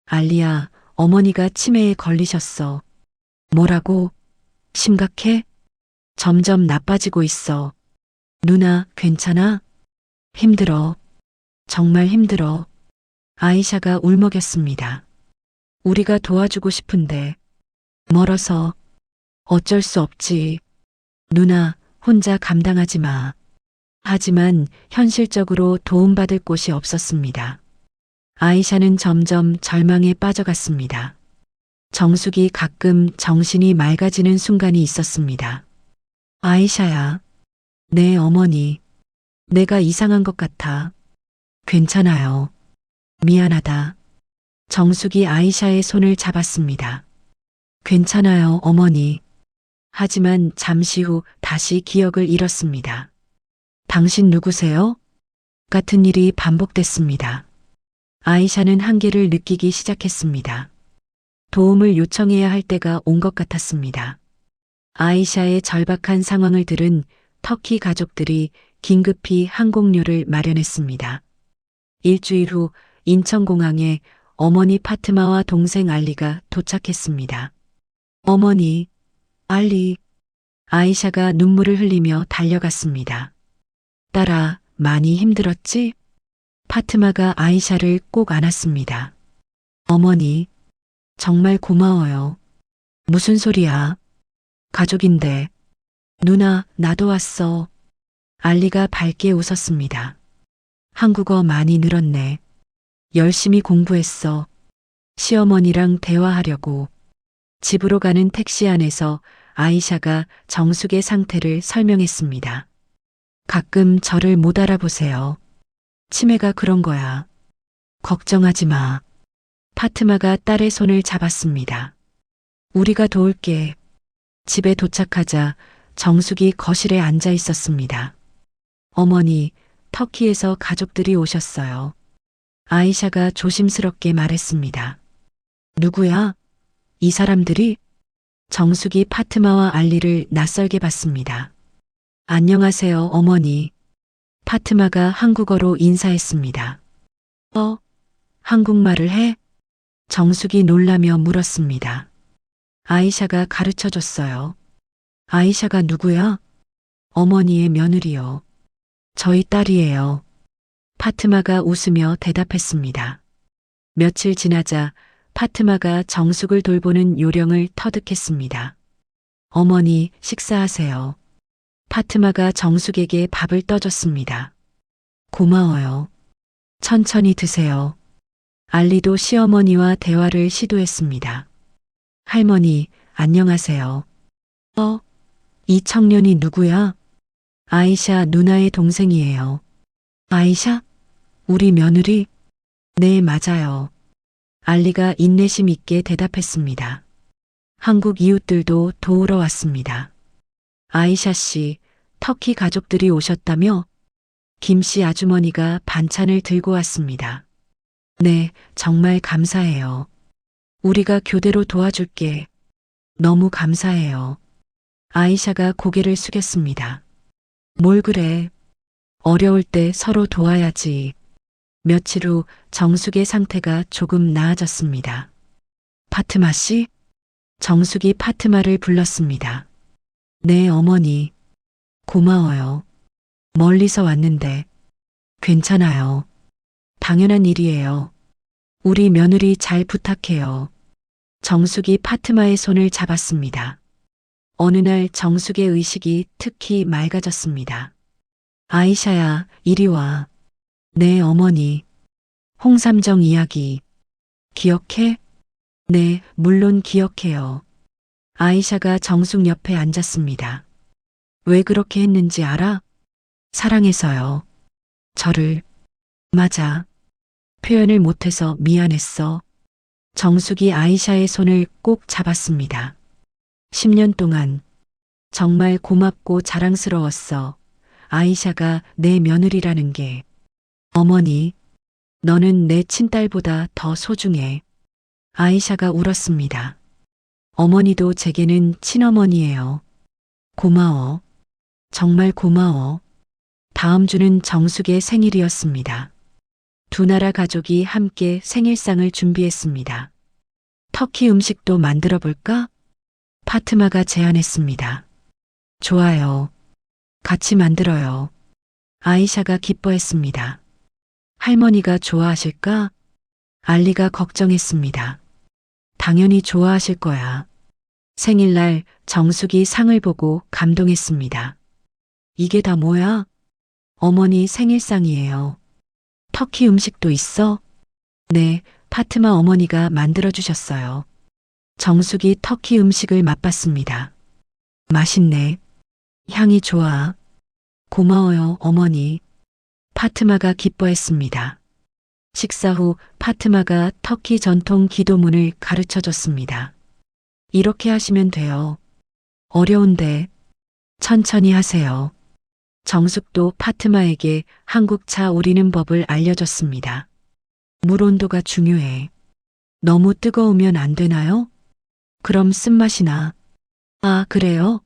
알리야, 어머니가 치매에 걸리셨어. 뭐라고? 심각해? 점점 나빠지고 있어. 누나, 괜찮아? 힘들어. 정말 힘들어. 아이샤가 울먹였습니다. 우리가 도와주고 싶은데 멀어서 어쩔 수 없지. 누나, 혼자 감당하지 마. 하지만 현실적으로 도움받을 곳이 없었습니다. 아이샤는 점점 절망에 빠져갔습니다. 정숙이 가끔 정신이 맑아지는 순간이 있었습니다. 아이샤야, 내 어머니, 내가 이상한 것 같아. 괜찮아요. 미안하다. 정숙이 아이샤의 손을 잡았습니다. 괜찮아요, 어머니. 하지만 잠시 후 다시 기억을 잃었습니다. 당신 누구세요? 같은 일이 반복됐습니다. 아이샤는 한계를 느끼기 시작했습니다. 도움을 요청해야 할 때가 온 것 같았습니다. 아이샤의 절박한 상황을 들은 터키 가족들이 긴급히 항공료를 마련했습니다. 일주일 후 인천공항에 어머니 파트마와 동생 알리가 도착했습니다. 어머니, 알리. 아이샤가 눈물을 흘리며 달려갔습니다. 딸아, 많이 힘들었지? 파트마가 아이샤를 꼭 안았습니다. 어머니, 정말 고마워요. 무슨 소리야? 가족인데. 누나, 나도 왔어. 알리가 밝게 웃었습니다. 한국어 많이 늘었네. 열심히 공부했어. 시어머니랑 대화하려고. 집으로 가는 택시 안에서 아이샤가 정숙의 상태를 설명했습니다. 가끔 저를 못 알아보세요. 치매가 그런 거야. 걱정하지 마. 파트마가 딸의 손을 잡았습니다. 우리가 도울게. 집에 도착하자 정숙이 거실에 앉아 있었습니다. 어머니, 터키에서 가족들이 오셨어요. 아이샤가 조심스럽게 말했습니다. 누구야? 이 사람들이? 정숙이 파트마와 알리를 낯설게 봤습니다. 안녕하세요, 어머니. 파트마가 한국어로 인사했습니다. 한국말을 해? 정숙이 놀라며 물었습니다. 아이샤가 가르쳐 줬어요. 아이샤가 누구야? 어머니의 며느리요. 저희 딸이에요. 파트마가 웃으며 대답했습니다. 며칠 지나자 파트마가 정숙을 돌보는 요령을 터득했습니다. 어머니, 식사하세요. 파트마가 정숙에게 밥을 떠줬습니다. 고마워요. 천천히 드세요. 알리도 시어머니와 대화를 시도했습니다. 할머니, 안녕하세요. 이 청년이 누구야? 아이샤 누나의 동생이에요. 아이샤? 우리 며느리? 네, 맞아요. 알리가 인내심 있게 대답했습니다. 한국 이웃들도 도우러 왔습니다. 아이샤 씨, 터키 가족들이 오셨다며? 김 씨 아주머니가 반찬을 들고 왔습니다. 네, 정말 감사해요. 우리가 교대로 도와줄게. 너무 감사해요. 아이샤가 고개를 숙였습니다. 뭘 그래? 어려울 때 서로 도와야지. 며칠 후 정숙의 상태가 조금 나아졌습니다. 파트마 씨? 정숙이 파트마를 불렀습니다. 네, 어머니. 고마워요. 멀리서 왔는데. 괜찮아요. 당연한 일이에요. 우리 며느리 잘 부탁해요. 정숙이 파트마의 손을 잡았습니다. 어느 날 정숙의 의식이 특히 맑아졌습니다. 아이샤야, 이리 와. 네, 어머니. 홍삼정 이야기. 기억해? 네, 물론 기억해요. 아이샤가 정숙 옆에 앉았습니다. 왜 그렇게 했는지 알아? 사랑해서요. 저를. 맞아. 표현을 못해서 미안했어. 정숙이 아이샤의 손을 꼭 잡았습니다. 10년 동안 정말 고맙고 자랑스러웠어. 아이샤가 내 며느리라는 게. 어머니, 너는 내 친딸보다 더 소중해. 아이샤가 울었습니다. 어머니도 제게는 친어머니예요. 고마워. 정말 고마워. 다음 주는 정숙의 생일이었습니다. 두 나라 가족이 함께 생일상을 준비했습니다. 터키 음식도 만들어 볼까? 파트마가 제안했습니다. 좋아요. 같이 만들어요. 아이샤가 기뻐했습니다. 할머니가 좋아하실까? 알리가 걱정했습니다. 당연히 좋아하실 거야. 생일날 정숙이 상을 보고 감동했습니다. 이게 다 뭐야? 어머니 생일상이에요. 터키 음식도 있어? 네, 파트마 어머니가 만들어주셨어요. 정숙이 터키 음식을 맛봤습니다. 맛있네. 향이 좋아. 고마워요, 어머니. 파트마가 기뻐했습니다. 식사 후 파트마가 터키 전통 기도문을 가르쳐 줬습니다. 이렇게 하시면 돼요. 어려운데 천천히 하세요. 정숙도 파트마에게 한국 차 우리는 법을 알려줬습니다. 물 온도가 중요해. 너무 뜨거우면 안 되나요? 그럼 쓴맛이 나. 아, 그래요?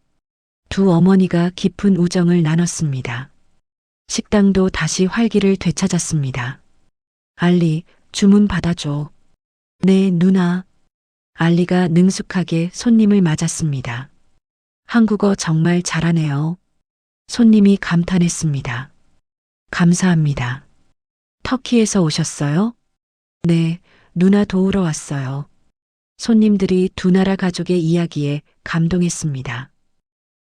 두 어머니가 깊은 우정을 나눴습니다. 식당도 다시 활기를 되찾았습니다. 알리, 주문 받아줘. 네, 누나. 알리가 능숙하게 손님을 맞았습니다. 한국어 정말 잘하네요. 손님이 감탄했습니다. 감사합니다. 터키에서 오셨어요? 네, 누나 도우러 왔어요. 손님들이 두 나라 가족의 이야기에 감동했습니다.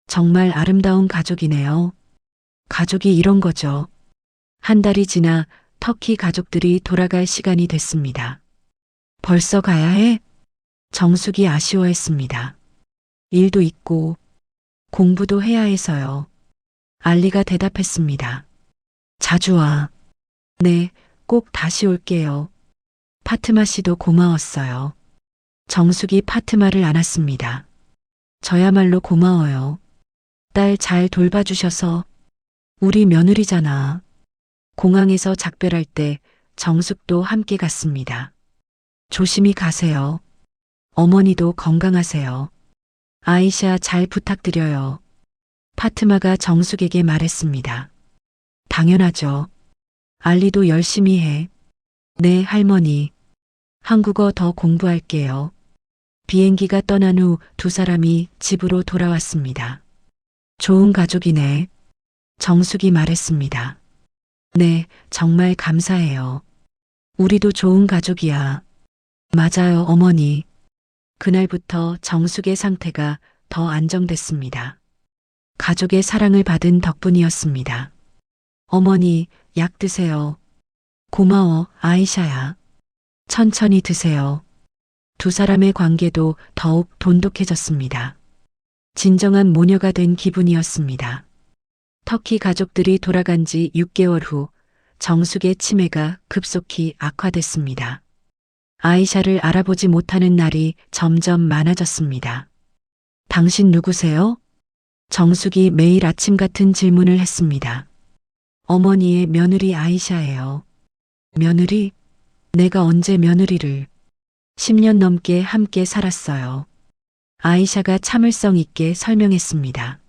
정말 아름다운 가족이네요. 가족이 이런 거죠. 한 달이 지나 터키 가족들이 돌아갈 시간이 됐습니다. 벌써 가야 해? 정숙이 아쉬워했습니다. 일도 있고 공부도 해야 해서요. 알리가 대답했습니다. 자주 와. 네, 꼭 다시 올게요. 파트마 씨도 고마웠어요. 정숙이 파트마를 안았습니다. 저야말로 고마워요. 딸 잘 돌봐주셔서. 우리 며느리잖아. 공항에서 작별할 때 정숙도 함께 갔습니다. 조심히 가세요. 어머니도 건강하세요. 아이샤 잘 부탁드려요. 파트마가 정숙에게 말했습니다. 당연하죠. 알리도 열심히 해. 네, 할머니. 한국어 더 공부할게요. 비행기가 떠난 후 두 사람이 집으로 돌아왔습니다. 좋은 가족이네. 정숙이 말했습니다. 네, 정말 감사해요. 우리도 좋은 가족이야. 맞아요, 어머니. 그날부터 정숙의 상태가 더 안정됐습니다. 가족의 사랑을 받은 덕분이었습니다. 어머니, 약 드세요. 고마워, 아이샤야. 천천히 드세요. 두 사람의 관계도 더욱 돈독해졌습니다. 진정한 모녀가 된 기분이었습니다. 터키 가족들이 돌아간 지 6개월 후 정숙의 치매가 급속히 악화됐습니다. 아이샤를 알아보지 못하는 날이 점점 많아졌습니다. 당신 누구세요? 정숙이 매일 아침 같은 질문을 했습니다. 어머니의 며느리 아이샤예요. 며느리? 내가 언제 며느리를? 10년 넘게 함께 살았어요. 아이샤가 참을성 있게 설명했습니다.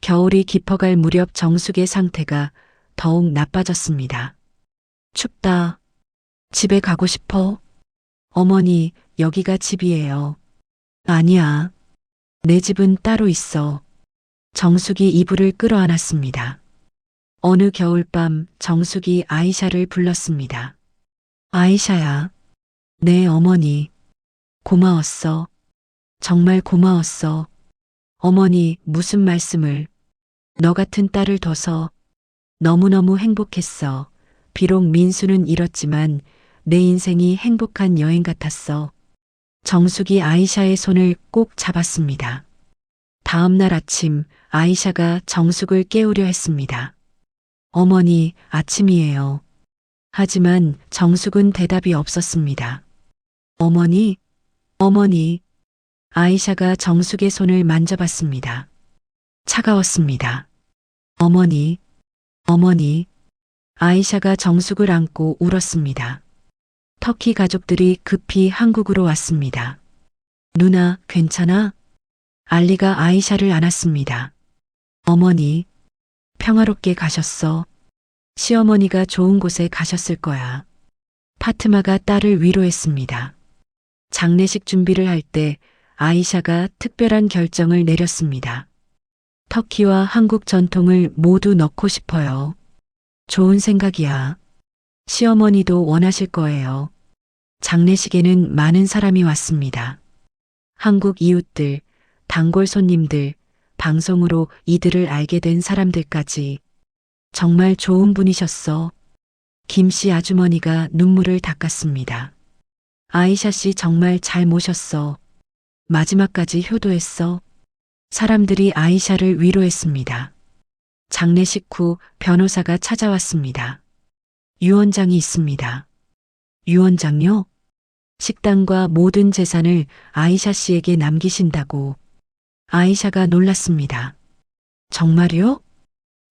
겨울이 깊어갈 무렵 정숙의 상태가 더욱 나빠졌습니다. 춥다. 집에 가고 싶어. 어머니, 여기가 집이에요. 아니야. 내 집은 따로 있어. 정숙이 이불을 끌어안았습니다. 어느 겨울밤 정숙이 아이샤를 불렀습니다. 아이샤야. 네, 어머니. 고마웠어. 정말 고마웠어. 어머니, 무슨 말씀을. 너 같은 딸을 둬서 너무너무 행복했어. 비록 민수는 잃었지만 내 인생이 행복한 여행 같았어. 정숙이 아이샤의 손을 꼭 잡았습니다. 다음 날 아침 아이샤가 정숙을 깨우려 했습니다. 어머니, 아침이에요. 하지만 정숙은 대답이 없었습니다. 어머니, 어머니. 아이샤가 정숙의 손을 만져봤습니다. 차가웠습니다. 어머니, 어머니. 아이샤가 정숙을 안고 울었습니다. 터키 가족들이 급히 한국으로 왔습니다. 누나, 괜찮아? 알리가 아이샤를 안았습니다. 어머니, 평화롭게 가셨어. 시어머니가 좋은 곳에 가셨을 거야. 파트마가 딸을 위로했습니다. 장례식 준비를 할 때 아이샤가 특별한 결정을 내렸습니다. 터키와 한국 전통을 모두 넣고 싶어요. 좋은 생각이야. 시어머니도 원하실 거예요. 장례식에는 많은 사람이 왔습니다. 한국 이웃들, 단골 손님들, 방송으로 이들을 알게 된 사람들까지. 정말 좋은 분이셨어. 김씨 아주머니가 눈물을 닦았습니다. 아이샤 씨 정말 잘 모셨어. 마지막까지 효도했어. 사람들이 아이샤를 위로했습니다. 장례식 후 변호사가 찾아왔습니다. 유언장이 있습니다. 유언장요? 식당과 모든 재산을 아이샤 씨에게 남기신다고. 아이샤가 놀랐습니다. 정말요?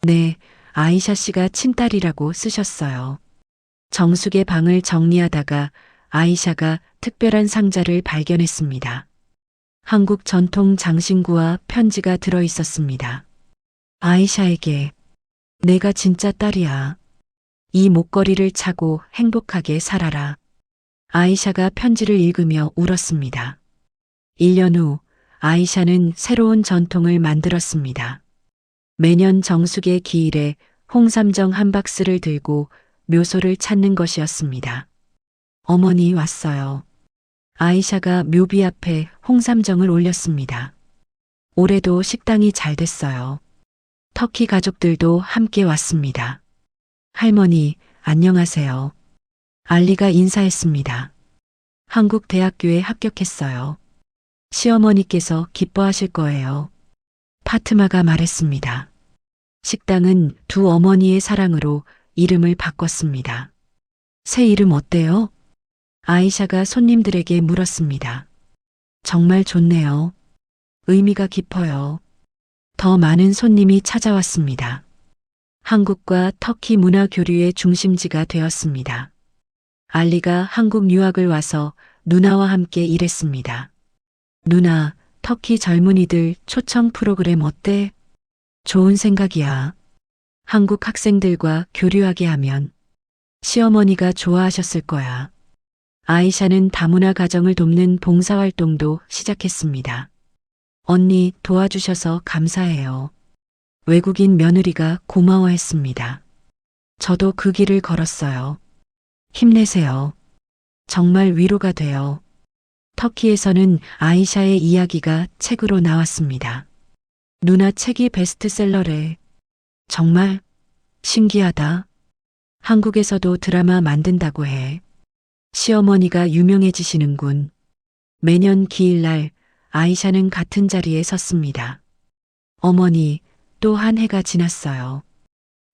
네, 아이샤 씨가 친딸이라고 쓰셨어요. 정숙의 방을 정리하다가 아이샤가 특별한 상자를 발견했습니다. 한국 전통 장신구와 편지가 들어 있었습니다. 아이샤에게, 내가 진짜 딸이야. 이 목걸이를 차고 행복하게 살아라. 아이샤가 편지를 읽으며 울었습니다. 1년 후 아이샤는 새로운 전통을 만들었습니다. 매년 정숙의 기일에 홍삼정 한 박스를 들고 묘소를 찾는 것이었습니다. 어머니 왔어요. 아이샤가 묘비 앞에 홍삼정을 올렸습니다. 올해도 식당이 잘 됐어요. 터키 가족들도 함께 왔습니다. 할머니, 안녕하세요. 알리가 인사했습니다. 한국 대학교에 합격했어요. 시어머니께서 기뻐하실 거예요. 파트마가 말했습니다. 식당은 두 어머니의 사랑으로 이름을 바꿨습니다. 새 이름 어때요? 아이샤가 손님들에게 물었습니다. 정말 좋네요. 의미가 깊어요. 더 많은 손님이 찾아왔습니다. 한국과 터키 문화 교류의 중심지가 되었습니다. 알리가 한국 유학을 와서 누나와 함께 일했습니다. 누나, 터키 젊은이들 초청 프로그램 어때? 좋은 생각이야. 한국 학생들과 교류하게 하면 시어머니가 좋아하셨을 거야. 아이샤는 다문화 가정을 돕는 봉사활동도 시작했습니다. 언니 도와주셔서 감사해요. 외국인 며느리가 고마워했습니다. 저도 그 길을 걸었어요. 힘내세요. 정말 위로가 돼요. 터키에서는 아이샤의 이야기가 책으로 나왔습니다. 누나 책이 베스트셀러래. 정말 신기하다. 한국에서도 드라마 만든다고 해. 시어머니가 유명해지시는군. 매년 기일날 아이샤는 같은 자리에 섰습니다. 어머니, 또 한 해가 지났어요.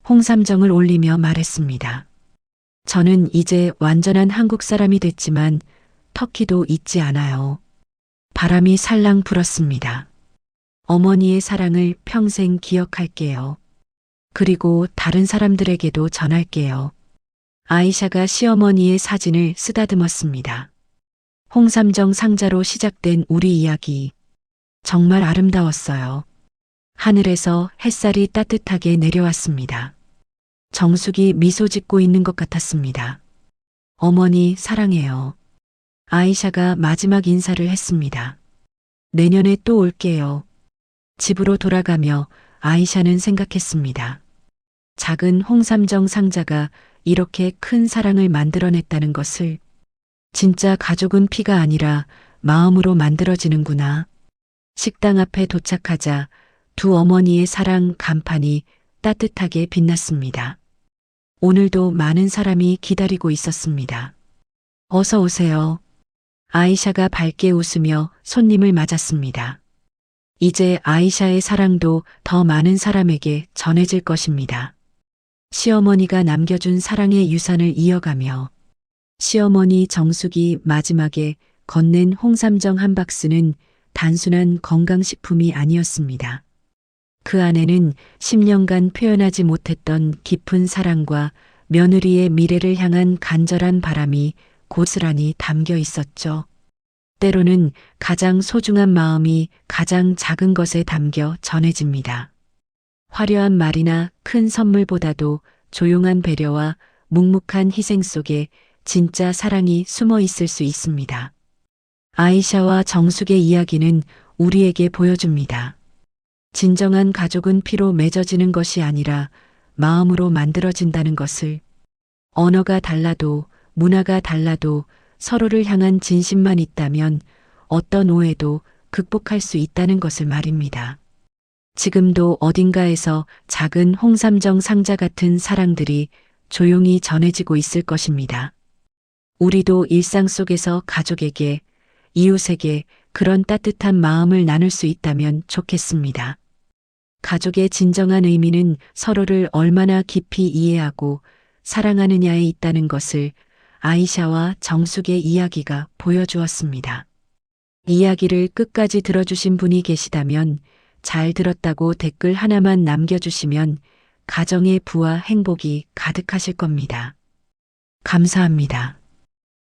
홍삼정을 올리며 말했습니다. 저는 이제 완전한 한국 사람이 됐지만 터키도 잊지 않아요. 바람이 살랑 불었습니다. 어머니의 사랑을 평생 기억할게요. 그리고 다른 사람들에게도 전할게요. 아이샤가 시어머니의 사진을 쓰다듬었습니다. 홍삼정 상자로 시작된 우리 이야기. 정말 아름다웠어요. 하늘에서 햇살이 따뜻하게 내려왔습니다. 정숙이 미소 짓고 있는 것 같았습니다. 어머니 사랑해요. 아이샤가 마지막 인사를 했습니다. 내년에 또 올게요. 집으로 돌아가며 아이샤는 생각했습니다. 작은 홍삼정 상자가 이렇게 큰 사랑을 만들어냈다는 것을. 진짜 가족은 피가 아니라 마음으로 만들어지는구나. 식당 앞에 도착하자 두 어머니의 사랑 간판이 따뜻하게 빛났습니다. 오늘도 많은 사람이 기다리고 있었습니다. 어서 오세요. 아이샤가 밝게 웃으며 손님을 맞았습니다. 이제 아이샤의 사랑도 더 많은 사람에게 전해질 것입니다. 시어머니가 남겨준 사랑의 유산을 이어가며 시어머니 정숙이 마지막에 건넨 홍삼정 한 박스는 단순한 건강식품이 아니었습니다. 그 안에는 10년간 표현하지 못했던 깊은 사랑과 며느리의 미래를 향한 간절한 바람이 고스란히 담겨 있었죠. 때로는 가장 소중한 마음이 가장 작은 것에 담겨 전해집니다. 화려한 말이나 큰 선물보다도 조용한 배려와 묵묵한 희생 속에 진짜 사랑이 숨어 있을 수 있습니다. 아이샤와 정숙의 이야기는 우리에게 보여줍니다. 진정한 가족은 피로 맺어지는 것이 아니라 마음으로 만들어진다는 것을. 언어가 달라도 문화가 달라도 서로를 향한 진심만 있다면 어떤 오해도 극복할 수 있다는 것을 말입니다. 지금도 어딘가에서 작은 홍삼정 상자 같은 사랑들이 조용히 전해지고 있을 것입니다. 우리도 일상 속에서 가족에게, 이웃에게 그런 따뜻한 마음을 나눌 수 있다면 좋겠습니다. 가족의 진정한 의미는 서로를 얼마나 깊이 이해하고 사랑하느냐에 있다는 것을 아이샤와 정숙의 이야기가 보여주었습니다. 이야기를 끝까지 들어주신 분이 계시다면 잘 들었다고 댓글 하나만 남겨주시면 가정의 부와 행복이 가득하실 겁니다. 감사합니다.